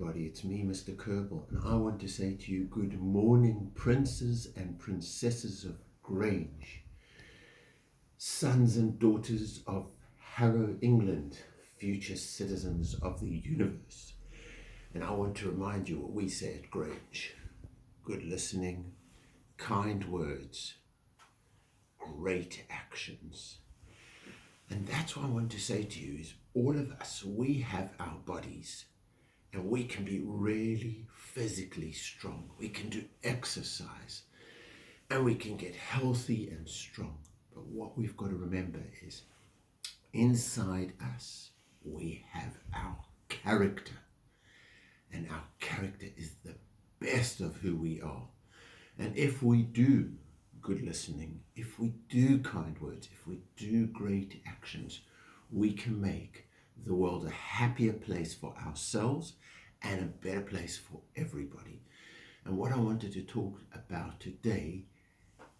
everybody, it's me, Mr. Kerbal, and I want to say to you, good morning, princes and princesses of Grange, sons and daughters of Harrow, England, future citizens of the universe. And I want to remind you what we say at Grange: good listening, kind words, great actions. And that's what I want to say to you is all of us, we have our bodies and we can be really physically strong. We can do exercise and we can get healthy and strong. But what we've got to remember is inside us, we have our character. And our character is the best of who we are. And if we do good listening, if we do kind words, if we do great actions, we can make the world a happier place for ourselves and a better place for everybody. And what I wanted to talk about today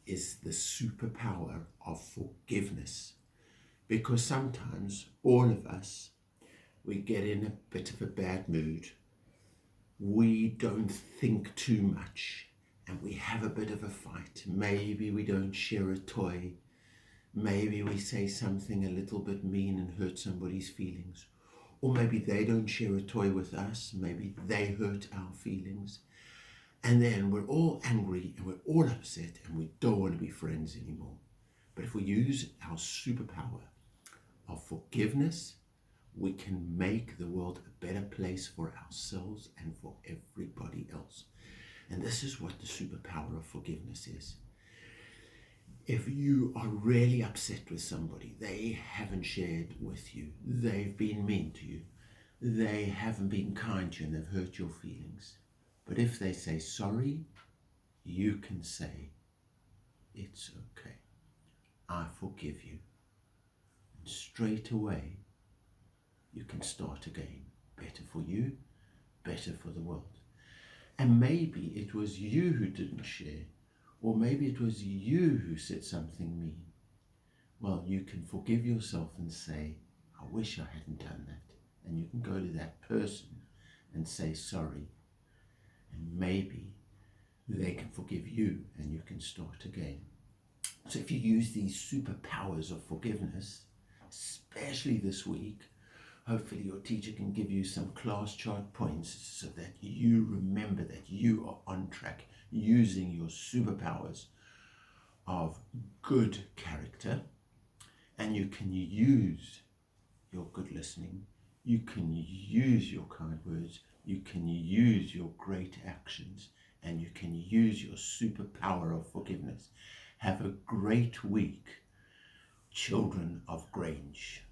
is the superpower of forgiveness. Because sometimes all of us, we get in a bit of a bad mood. We don't think too much. And we have a bit of a fight. Maybe we don't share a toy. Maybe we say something a little bit mean and hurt somebody's feelings. Or maybe they don't share a toy with us. Maybe they hurt our feelings. And then we're all angry and we're all upset and we don't want to be friends anymore. But if we use our superpower of forgiveness, we can make the world a better place for ourselves and for everybody else. And this is what the superpower of forgiveness is. If you are really upset with somebody, they haven't shared with you, they've been mean to you, they haven't been kind to you and they've hurt your feelings. But if they say sorry, you can say, it's okay, I forgive you. And straight away, you can start again. Better for you, better for the world. And maybe it was you who didn't share, or maybe it was you who said something mean. Well, you can forgive yourself and say, I wish I hadn't done that. And you can go to that person and say sorry. And maybe they can forgive you and you can start again. So if you use these superpowers of forgiveness, especially this week, hopefully your teacher can give you some class chart points so that you remember that you are on track using your superpowers of good character, and you can use your good listening, you can use your kind words, you can use your great actions, and you can use your superpower of forgiveness. Have a great week, children of Grange.